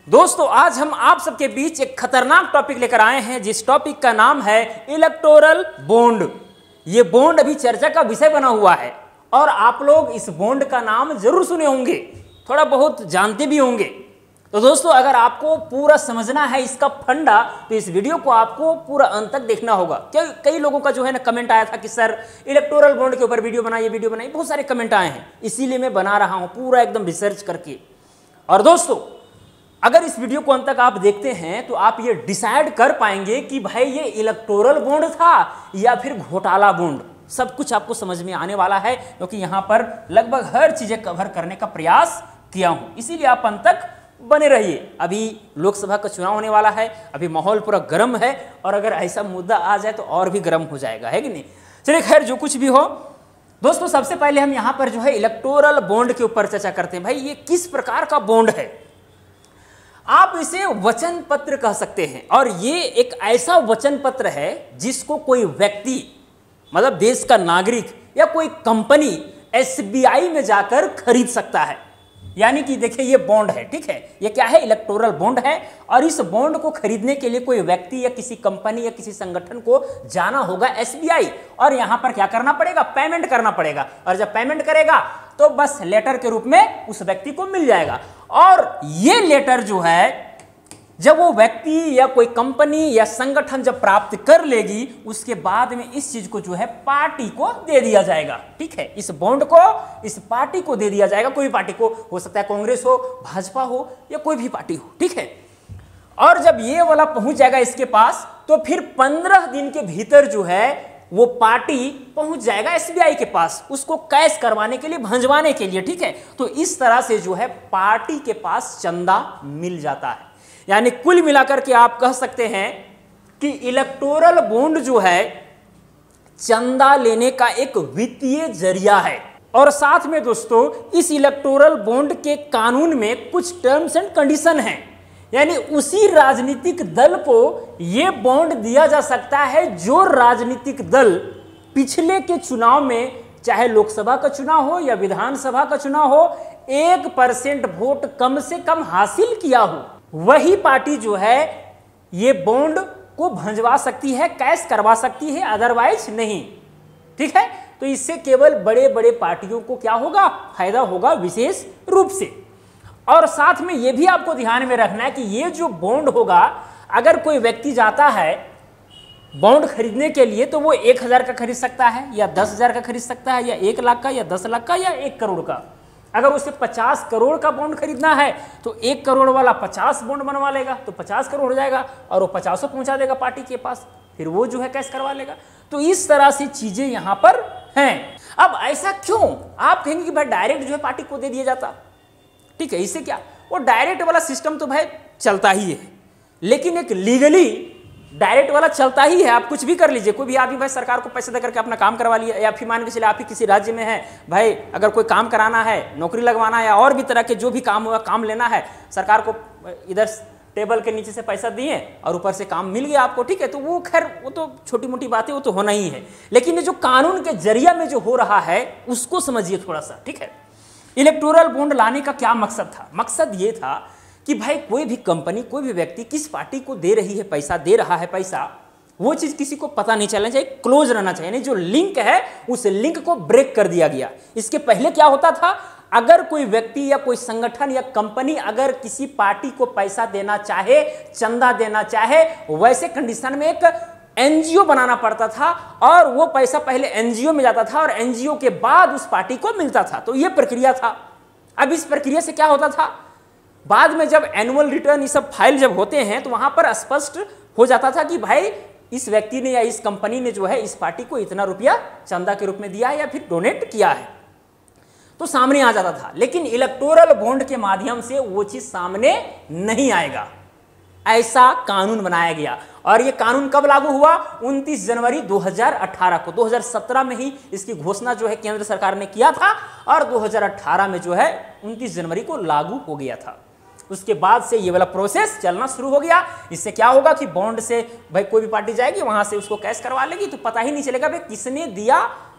दोस्तों आज हम आप सबके बीच एक खतरनाक टॉपिक लेकर आए हैं जिस टॉपिक का नाम है इलेक्टोरल बॉन्ड। ये बॉन्ड अभी चर्चा का विषय बना हुआ है और आप लोग इस बॉन्ड का नाम जरूर सुने होंगे, थोड़ा बहुत जानते भी होंगे। तो दोस्तों अगर आपको पूरा समझना है इसका फंडा तो इस वीडियो को आपको पूरा अंत तक देखना होगा। कई लोगों का जो है ना कमेंट आया था कि सर इलेक्टोरल बॉन्ड के ऊपर वीडियो बनाइए, बहुत सारे कमेंट आए हैं, इसीलिए मैं बना रहा हूं पूरा एकदम रिसर्च करके। और दोस्तों अगर इस वीडियो को अंत तक आप देखते हैं तो आप ये डिसाइड कर पाएंगे कि भाई ये इलेक्टोरल बॉन्ड था या फिर घोटाला बॉन्ड। सब कुछ आपको समझ में आने वाला है क्योंकि यहां पर लगभग हर चीजें कवर करने का प्रयास किया हूं, इसीलिए आप अंत तक बने रहिए। अभी लोकसभा का चुनाव होने वाला है, अभी माहौल पूरा गर्म है और अगर ऐसा मुद्दा आ जाए तो और भी गर्म हो जाएगा, है कि नहीं। चलिए खैर जो कुछ भी हो दोस्तों, सबसे पहले हम यहां पर जो है इलेक्टोरल बॉन्ड के ऊपर चर्चा करते हैं। भाई ये किस प्रकार का बॉन्ड है, आप इसे वचन पत्र कह सकते हैं। और ये एक ऐसा वचन पत्र है जिसको कोई व्यक्ति मतलब देश का नागरिक या कोई कंपनी एसबीआई में जाकर खरीद सकता है। यानी कि देखिए ये बॉन्ड है, ठीक है, ये क्या है, इलेक्टोरल बॉन्ड है। और इस बॉन्ड को खरीदने के लिए कोई व्यक्ति या किसी कंपनी या किसी संगठन को जाना होगा एसबीआई और यहां पर क्या करना पड़ेगा, पेमेंट करना पड़ेगा। और जब पेमेंट करेगा तो बस लेटर के रूप में उस व्यक्ति को मिल जाएगा। और ये लेटर जो है जब वो व्यक्ति या कोई कंपनी या संगठन जब प्राप्त कर लेगी उसके बाद में इस चीज को जो है पार्टी को दे दिया जाएगा, ठीक है। इस बॉन्ड को इस पार्टी को दे दिया जाएगा, कोई पार्टी को, हो सकता है कांग्रेस हो, भाजपा हो या कोई भी पार्टी हो, ठीक है। और जब ये वाला पहुंच जाएगा इसके पास तो फिर 15 दिन के भीतर जो है वो पार्टी पहुंच जाएगा एसबीआई के पास उसको कैश करवाने के लिए, भंजवाने के लिए, ठीक है। तो इस तरह से जो है पार्टी के पास चंदा मिल जाता है। यानी कुल मिलाकर के आप कह सकते हैं कि इलेक्टोरल बॉन्ड जो है चंदा लेने का एक वित्तीय जरिया है। और साथ में दोस्तों इस इलेक्टोरल बॉन्ड के कानून में कुछ टर्म्स एंड कंडीशन हैं। यानी उसी राजनीतिक दल को यह बॉन्ड दिया जा सकता है जो राजनीतिक दल पिछले के चुनाव में, चाहे लोकसभा का चुनाव हो या विधानसभा का चुनाव हो, 1% वोट कम से कम हासिल किया हो, वही पार्टी जो है ये बॉन्ड को भंजवा सकती है, कैश करवा सकती है, अदरवाइज नहीं, ठीक है। तो इससे केवल बड़े बड़े पार्टियों को क्या होगा, फायदा होगा विशेष रूप से। और साथ में यह भी आपको ध्यान में रखना है कि ये जो बॉन्ड होगा, अगर कोई व्यक्ति जाता है बॉन्ड खरीदने के लिए तो वो 1000 का खरीद सकता है या 10,000 का खरीद सकता है या 1 लाख का या 10 लाख का या 1 करोड़ का। अगर उसे 50 करोड़ का बॉन्ड खरीदना है तो 1 करोड़ वाला 50 बॉन्ड बनवा लेगा तो 50 करोड़ हो जाएगा और वो 50 पहुंचा देगा पार्टी के पास, फिर वो जो है कैश करवा लेगा। तो इस तरह से चीजें यहां पर हैं। अब ऐसा क्यों, आप कहेंगे कि भाई डायरेक्ट जो है पार्टी को दे दिया जाता, ठीक है, इससे क्या, वो डायरेक्ट वाला सिस्टम तो भाई चलता ही है, लेकिन एक लीगली डायरेक्ट वाला चलता ही है। आप कुछ भी कर लीजिए, कोई भी आदमी भाई सरकार को पैसे देकर के अपना काम करवा लिया, या फिर मान के चलिए आप ही किसी राज्य में है भाई, अगर कोई काम कराना है, नौकरी लगवाना है या और भी तरह के जो भी काम हुआ, काम लेना है, सरकार को इधर टेबल के नीचे से पैसा दिए और ऊपर से काम मिल गया आपको, ठीक है। तो वो खैर वो तो छोटी मोटी बातें, वो तो होना ही है, लेकिन ये जो कानून के जरिया में जो हो रहा है उसको समझिए थोड़ा सा, ठीक है। इलेक्टोरल बॉन्ड लाने का क्या मकसद था, मकसद ये था कि भाई कोई भी कंपनी, कोई भी व्यक्ति किस पार्टी को दे रही है पैसा, दे रहा है पैसा, वो चीज किसी को पता नहीं चलना चाहिए, क्लोज रहना चाहिए। यानी जो लिंक है उस लिंक को ब्रेक कर दिया गया। इसके पहले क्या होता था, अगर कोई व्यक्ति या कोई संगठन या कंपनी अगर किसी पार्टी को पैसा देना चाहे, चंदा देना चाहे, वैसे कंडीशन में एक एनजीओ बनाना पड़ता था और वो पैसा पहले एनजीओ में जाता था और एनजीओ के बाद उस पार्टी को मिलता था। तो ये प्रक्रिया था। अब इस प्रक्रिया से क्या होता था, बाद में जब एनुअल रिटर्न ये सब फाइल जब होते हैं तो वहां पर स्पष्ट हो जाता था कि भाई इस व्यक्ति ने या इस कंपनी ने जो है इस पार्टी को इतना रुपया चंदा के रूप में दिया है या फिर डोनेट किया है, तो सामने आ जाता था। लेकिन इलेक्टोरल बॉन्ड के माध्यम से वो चीज सामने नहीं आएगा, ऐसा कानून बनाया गया। और ये कानून कब लागू हुआ, 29 जनवरी 2018 को। 2017 में ही इसकी घोषणा जो है केंद्र सरकार ने किया था और 2018 में जो है 29 जनवरी को लागू हो गया था। उसके बाद से ये वाला प्रोसेस चलना शुरू हो गया। इससे क्या होगा कि बॉन्ड से भाई कोई भी पार्टी जाएगी वहां से उसको कैश करवा लेगी, तो पता ही नहीं चलेगा भाई किसने दिया,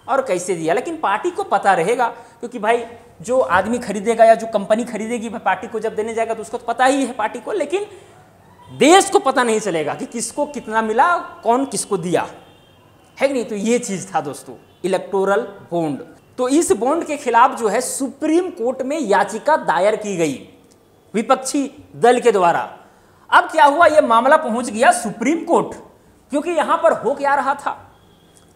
और कैसे दिया, लेकिन पार्टी को पता रहेगा, क्योंकि भाई जो आदमी खरीदेगा या जो कंपनी खरीदेगी भाई पार्टी को जब देने जाएगा तो उसको तो पता ही है पार्टी को, लेकिन देश को पता नहीं चलेगा कि किसको कितना मिला, कौन किसको दिया, है कि नहीं। तो ये चीज था दोस्तों इलेक्टोरल बॉन्ड। तो इस बॉन्ड के खिलाफ जो है सुप्रीम कोर्ट में याचिका दायर की गई विपक्षी दल के द्वारा। अब क्या हुआ, यह मामला पहुंच गया सुप्रीम कोर्ट, क्योंकि यहां पर हो क्या रहा था,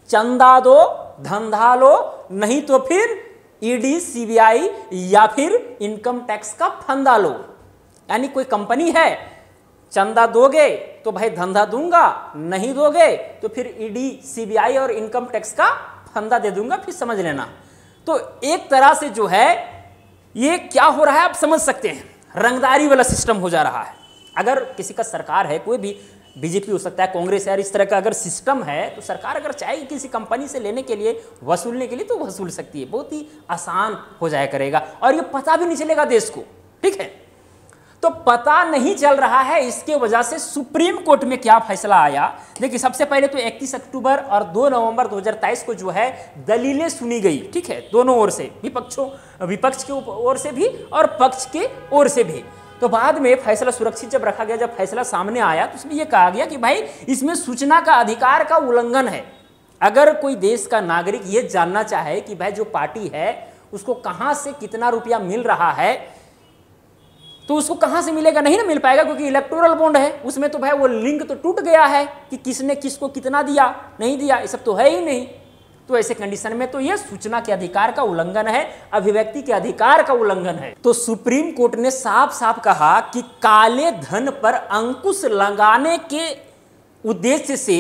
चंदा दो धंधा लो, नहीं तो फिर ईडी सीबीआई या फिर इनकम टैक्स का फंदा लो। यानी कोई कंपनी है, चंदा दोगे तो भाई धंधा दूंगा, नहीं दोगे तो फिर ईडी सीबीआई और इनकम टैक्स का फंदा दे दूंगा, फिर समझ लेना। तो एक तरह से जो है ये क्या हो रहा है आप समझ सकते हैं, रंगदारी वाला सिस्टम हो जा रहा है। अगर किसी का सरकार है, कोई भी बीजेपी हो सकता है, कांग्रेस है, इस तरह का अगर सिस्टम है तो सरकार अगर चाहे किसी कंपनी से लेने के लिए, वसूलने के लिए तो वसूल सकती है, बहुत ही आसान हो जाया करेगा और ये पता भी नहीं चलेगा देश को, ठीक है। तो पता नहीं चल रहा है, इसके वजह से सुप्रीम कोर्ट में क्या फैसला आया। देखिए सबसे पहले तो 31 अक्टूबर और 2 नवंबर 2023 को जो है दलीलें सुनी गई, ठीक है, दोनों ओर से, विपक्ष के ओर से भी और पक्ष के ओर से भी। तो बाद में फैसला सुरक्षित जब रखा गया, जब फैसला सामने आया तो उसमें यह कहा गया कि भाई इसमें सूचना का अधिकार का उल्लंघन है। अगर कोई देश का नागरिक ये जानना चाहे कि भाई जो पार्टी है उसको कहां से कितना रुपया मिल रहा है, तो उसको कहां से मिलेगा, नहीं ना मिल पाएगा, क्योंकि इलेक्टोरल बॉन्ड है, उसमें तो भाई वो लिंक तो टूट गया है कि किसने किसको कितना दिया, नहीं दिया, ये सब तो है ही नहीं। तो ऐसे कंडीशन में तो ये सूचना के अधिकार का उल्लंघन है, अभिव्यक्ति के अधिकार का उल्लंघन है। तो सुप्रीम कोर्ट ने साफ साफ कहा कि काले धन पर अंकुश लगाने के उद्देश्य से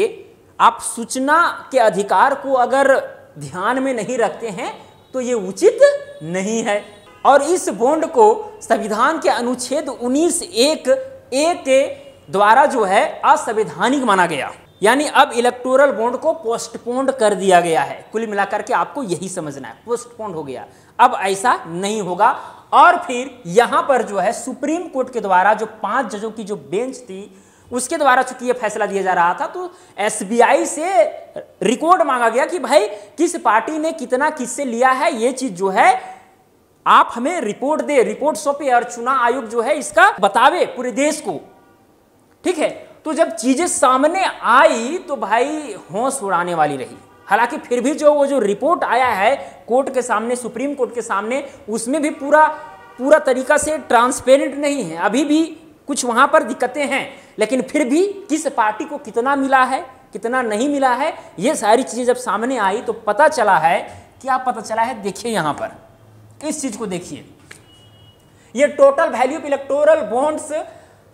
आप सूचना के अधिकार को अगर ध्यान में नहीं रखते हैं तो ये उचित नहीं है। और इस बॉन्ड को संविधान के अनुच्छेद 19(1)(a) के द्वारा जो है असंवैधानिक माना गया। यानी अब इलेक्टोरल बॉन्ड को पोस्टपोन्ड कर दिया गया है। कुल मिलाकर के आपको यही समझना है, पोस्टपोन्ड हो गया, अब ऐसा नहीं होगा। और फिर यहां पर जो है सुप्रीम कोर्ट के द्वारा जो 5 जजों की जो बेंच थी उसके द्वारा चूंकि यह फैसला दिया जा रहा था, तो एसबीआई से रिकॉर्ड मांगा गया कि भाई किस पार्टी ने कितना किससे लिया है, ये चीज जो है आप हमें रिपोर्ट दे, रिपोर्ट सौंपे और चुनाव आयोग जो है इसका बतावे पूरे देश को, ठीक है। तो जब चीजें सामने आई तो भाई होश उड़ाने वाली रही। हालांकि फिर भी जो रिपोर्ट आया है कोर्ट के सामने, सुप्रीम कोर्ट के सामने, उसमें भी पूरा तरीका से ट्रांसपेरेंट नहीं है, अभी भी कुछ वहां पर दिक्कतें हैं। लेकिन फिर भी किस पार्टी को कितना मिला है, कितना नहीं मिला है, ये सारी चीजें जब सामने आई तो पता चला है, क्या पता चला है, देखिए यहां पर इस चीज को देखिए, ये total value of electoral bonds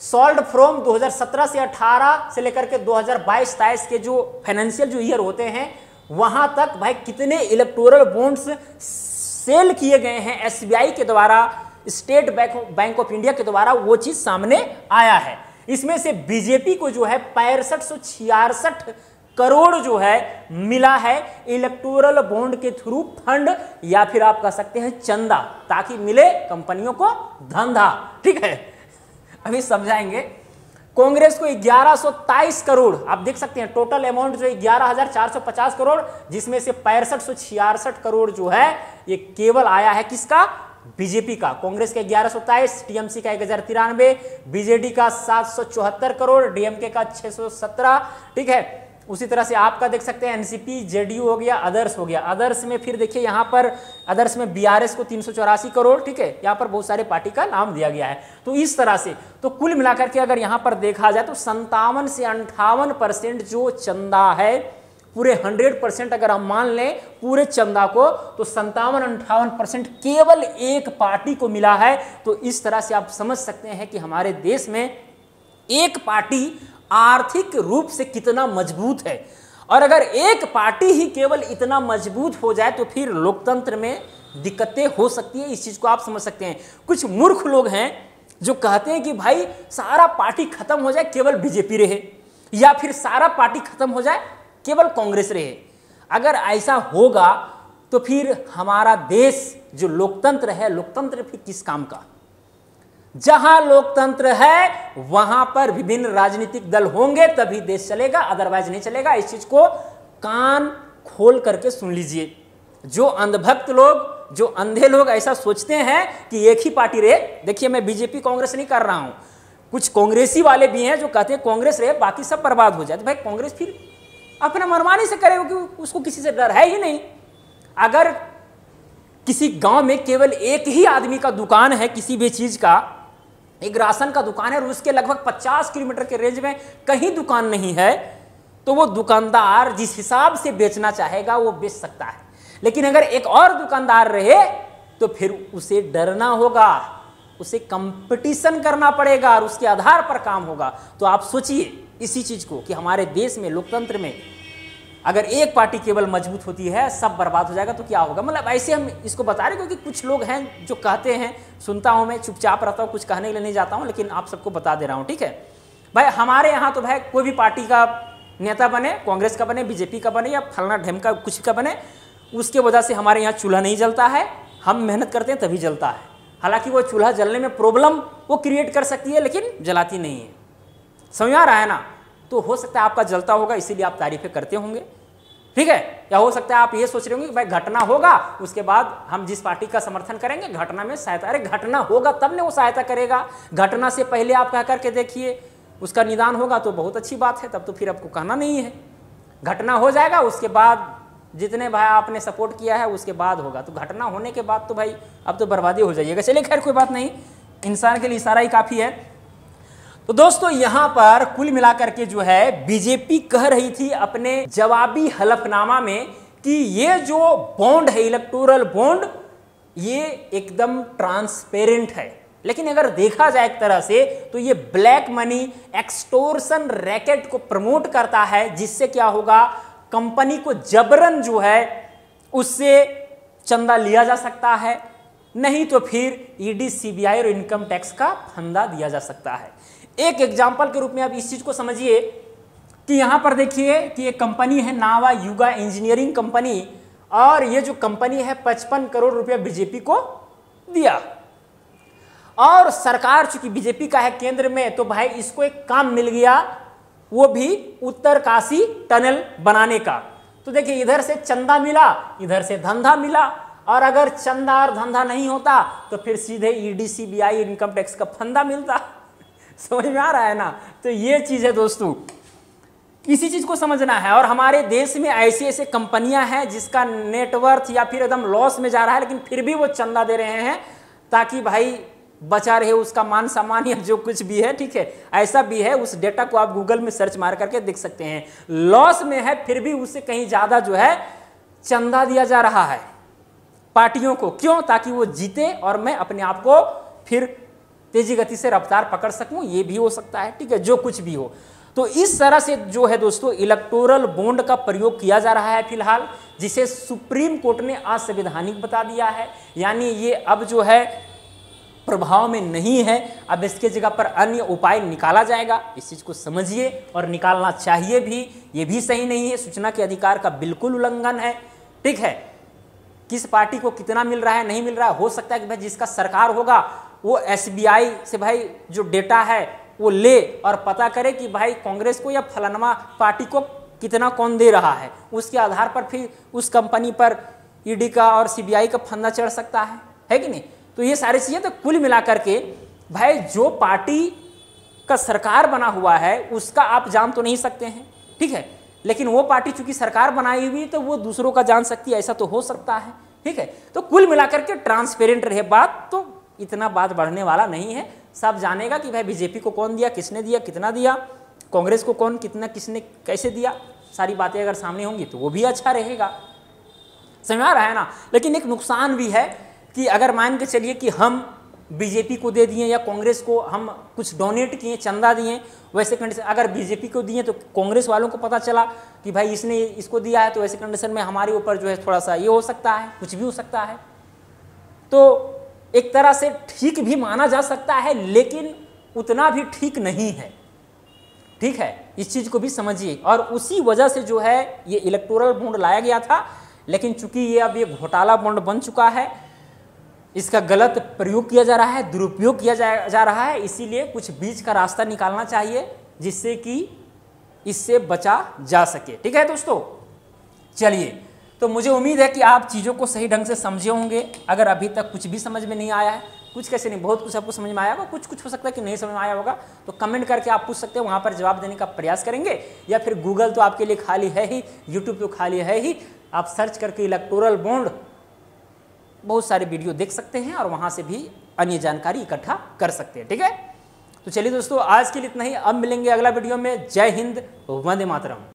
sold from 2017 से 18 से लेकर के 2022-23 के जो फाइनेंशियल जो ईयर होते हैं वहां तक भाई कितने इलेक्टोरल बॉन्ड्स सेल किए गए हैं एसबीआई के द्वारा, स्टेट बैंक ऑफ इंडिया के द्वारा, वो चीज सामने आया है। इसमें से बीजेपी को जो है 6566 करोड़ जो है मिला है इलेक्टोरल बॉन्ड के थ्रू फंड, या फिर आप कह सकते हैं चंदा, ताकि मिले कंपनियों को धंधा, ठीक है। अभी समझाएंगे। कांग्रेस को 1123 करोड़, आप देख सकते हैं टोटल अमाउंट जो 11,450 करोड़, जिसमें से 6566 करोड़ जो है ये केवल आया है किसका, बीजेपी का। कांग्रेस का 1127, टीएमसी का 1093, बीजेडी का 774 करोड़, डीएमके का 617, ठीक है। उसी तरह से आपका देख सकते हैं एनसीपी, जेडीयू हो गया, अदर्स हो गया। अदर्स में फिर देखिए यहाँ पर अदर्स में बीआरएस को 384 करोड़, ठीक है, यहाँ पर बहुत सारे पार्टी का नाम दिया गया है। तो इस तरह से तो कुल मिलाकर के अगर यहाँ पर देखा जाए तो 57 से 58% जो चंदा है, पूरे 100% अगर हम मान लें पूरे चंदा को, तो 57-58% केवल एक पार्टी को मिला है। तो इस तरह से आप समझ सकते हैं कि हमारे देश में एक पार्टी आर्थिक रूप से कितना मजबूत है। और अगर एक पार्टी ही केवल इतना मजबूत हो जाए तो फिर लोकतंत्र में दिक्कतें हो सकती है। इस चीज को आप समझ सकते हैं। कुछ मूर्ख लोग हैं जो कहते हैं कि भाई सारा पार्टी खत्म हो जाए केवल बीजेपी रहे, या फिर सारा पार्टी खत्म हो जाए केवल कांग्रेस रहे। अगर ऐसा होगा तो फिर हमारा देश जो लोकतंत्र है, लोकतंत्र फिर किस काम का। जहां लोकतंत्र है वहां पर विभिन्न राजनीतिक दल होंगे तभी देश चलेगा, अदरवाइज नहीं चलेगा। इस चीज को कान खोल करके सुन लीजिए। जो अंधभक्त लोग, जो अंधे लोग ऐसा सोचते हैं कि एक ही पार्टी रहे। देखिए, मैं बीजेपी कांग्रेस नहीं कर रहा हूं, कुछ कांग्रेसी वाले भी हैं जो कहते हैं कांग्रेस रहे बाकी सब बर्बाद हो जाए। तो भाई कांग्रेस फिर अपना मनमानी से करे, क्योंकि उसको किसी से डर है ही नहीं। अगर किसी गांव में केवल एक ही आदमी का दुकान है किसी भी चीज का, एक राशन का दुकान है और उसके लगभग 50 किलोमीटर के रेंज में कहीं दुकान नहीं है, तो वो दुकानदार जिस हिसाब से बेचना चाहेगा वो बेच सकता है। लेकिन अगर एक और दुकानदार रहे तो फिर उसे डरना होगा, उसे कंपटीशन करना पड़ेगा और उसके आधार पर काम होगा। तो आप सोचिए इसी चीज को कि हमारे देश में, लोकतंत्र में, अगर एक पार्टी केवल मजबूत होती है सब बर्बाद हो जाएगा तो क्या होगा। मतलब ऐसे हम इसको बता रहे क्योंकि कुछ लोग हैं जो कहते हैं, सुनता हूं मैं, चुपचाप रहता हूं, कुछ कहने के लिए नहीं जाता हूं, लेकिन आप सबको बता दे रहा हूं, ठीक है भाई। हमारे यहाँ तो भाई कोई भी पार्टी का नेता बने, कांग्रेस का बने, बीजेपी का बने या फलाना ढेम का कुछ का बने, उसके वजह से हमारे यहाँ चूल्हा नहीं जलता है। हम मेहनत करते हैं तभी जलता है। हालांकि वो चूल्हा जलने में प्रॉब्लम वो क्रिएट कर सकती है लेकिन जलाती नहीं है। समझ आ रहा है ना। तो हो सकता है आपका जलता होगा इसीलिए आप तारीफें करते होंगे, ठीक है। या हो सकता है आप ये सोच रहे होंगे कि भाई घटना होगा उसके बाद हम जिस पार्टी का समर्थन करेंगे घटना में सहायता। अरे घटना होगा तब ने वो सहायता करेगा, घटना से पहले आप कह करके देखिए, उसका निदान होगा तो बहुत अच्छी बात है, तब तो फिर आपको कहना नहीं है। घटना हो जाएगा उसके बाद जितने भाई आपने सपोर्ट किया है उसके बाद होगा, तो घटना होने के बाद तो भाई अब तो बर्बादी हो जाइएगा। चलिए खैर कोई बात नहीं, इंसान के लिए इशारा ही काफ़ी है। तो दोस्तों यहाँ पर कुल मिलाकर के जो है बीजेपी कह रही थी अपने जवाबी हलफनामा में कि ये जो बॉन्ड है, इलेक्टोरल बॉन्ड, ये एकदम ट्रांसपेरेंट है। लेकिन अगर देखा जाए एक तरह से तो ये ब्लैक मनी एक्सटोर्शन रैकेट को प्रमोट करता है, जिससे क्या होगा, कंपनी को जबरन जो है उससे चंदा लिया जा सकता है, नहीं तो फिर ईडी, सीबीआई और इनकम टैक्स का फंदा दिया जा सकता है। एक एग्जाम्पल के रूप में आप इस चीज को समझिए कि यहां पर देखिए कि एक कंपनी है नावा युगा इंजीनियरिंग कंपनी, और ये जो कंपनी है 55 करोड़ रुपया बीजेपी को दिया। और सरकार चूंकि बीजेपी का है केंद्र में, तो भाई इसको एक काम मिल गया, वो भी उत्तरकाशी टनल बनाने का। तो देखिए इधर से चंदा मिला, इधर से धंधा मिला, और अगर चंदा और धंधा नहीं होता तो फिर सीधे ईडी, सीबीआई, इनकम टैक्स का फंदा मिलता। समझ में आ रहा है ना। तो ये चीज है दोस्तों, इसी चीज को समझना है। और हमारे देश में ऐसी ऐसे कंपनियां हैं जिसका नेटवर्थ या फिर एकदम लॉस में जा रहा है, लेकिन फिर भी वो चंदा दे रहे हैं ताकि भाई बचा रहे उसका मान सम्मान या जो कुछ भी है, ठीक है। ऐसा भी है, उस डेटा को आप गूगल में सर्च मार करके देख सकते हैं। लॉस में है फिर भी उससे कहीं ज्यादा जो है चंदा दिया जा रहा है पार्टियों को। क्यों? ताकि वो जीते और मैं अपने आप को फिर तेजी गति से रफ्तार पकड़ सकूं। ये भी हो सकता है, ठीक है, जो कुछ भी हो। तो इस तरह से जो है दोस्तों इलेक्टोरल बॉन्ड का प्रयोग किया जा रहा है फिलहाल, जिसे सुप्रीम कोर्ट ने असंवैधानिक बता दिया है। यानी ये अब जो है प्रभाव में नहीं है, अब इसके जगह पर अन्य उपाय निकाला जाएगा। इस चीज को समझिए और निकालना चाहिए भी। ये भी सही नहीं है, सूचना के अधिकार का बिल्कुल उल्लंघन है, ठीक है। किस पार्टी को कितना मिल रहा है नहीं मिल रहा है, हो सकता है कि भाई जिसका सरकार होगा वो एसबीआई से भाई जो डेटा है वो ले और पता करे कि भाई कांग्रेस को या फलाना पार्टी को कितना कौन दे रहा है, उसके आधार पर फिर उस कंपनी पर ईडी का और सीबीआई का फंदा चढ़ सकता है कि नहीं। तो ये सारी चीजें, तो कुल मिलाकर के भाई जो पार्टी का सरकार बना हुआ है उसका आप जान तो नहीं सकते हैं, ठीक है, लेकिन वो पार्टी चूंकि सरकार बनाई हुई तो वो दूसरों का जान सकती है, ऐसा तो हो सकता है, ठीक है। तो कुल मिलाकर के ट्रांसपेरेंट रहे बात, तो इतना बात बढ़ने वाला नहीं है। सब जानेगा कि भाई बीजेपी को कौन दिया, किसने दिया, कितना दिया, कांग्रेस को कौन कितना, किसने कैसे दिया। सारी बातें अगर सामने होंगी तो वो भी अच्छा रहेगा, समझ आ रहा है ना। लेकिन एक नुकसान भी है कि अगर मान के चलिए कि हम बीजेपी को दे दिए या कांग्रेस को हम कुछ डोनेट किए, चंदा दिए, वैसे कंडीशन अगर बीजेपी को दिए तो कांग्रेस वालों को पता चला कि भाई इसने इसको दिया है, तो ऐसे कंडीशन में हमारे ऊपर जो है थोड़ा सा ये हो सकता है, कुछ भी हो सकता है। तो एक तरह से ठीक भी माना जा सकता है, लेकिन उतना भी ठीक नहीं है, ठीक है। इस चीज को भी समझिए। और उसी वजह से जो है ये इलेक्टोरल बॉन्ड लाया गया था, लेकिन चूंकि ये अब ये घोटाला बॉन्ड बन चुका है, इसका गलत प्रयोग किया जा रहा है, दुरुपयोग किया जा रहा है, इसीलिए कुछ बीच का रास्ता निकालना चाहिए जिससे कि इससे बचा जा सके, ठीक है दोस्तों। चलिए तो मुझे उम्मीद है कि आप चीज़ों को सही ढंग से समझे होंगे। अगर अभी तक कुछ भी समझ में नहीं आया है, कुछ कैसे नहीं, बहुत कुछ आपको समझ में आया होगा, कुछ हो सकता है कि नहीं समझ में आया होगा, तो कमेंट करके आप पूछ सकते हैं, वहाँ पर जवाब देने का प्रयास करेंगे। या फिर गूगल तो आपके लिए खाली है ही, यूट्यूब तो खाली है ही, आप सर्च करके इलेक्टोरल बॉन्ड बहुत सारे वीडियो देख सकते हैं और वहाँ से भी अन्य जानकारी इकट्ठा कर सकते हैं। ठीक है, तो चलिए दोस्तों, आज के लिए इतना ही। अब मिलेंगे अगला वीडियो में। जय हिंद, वंदे मातरम।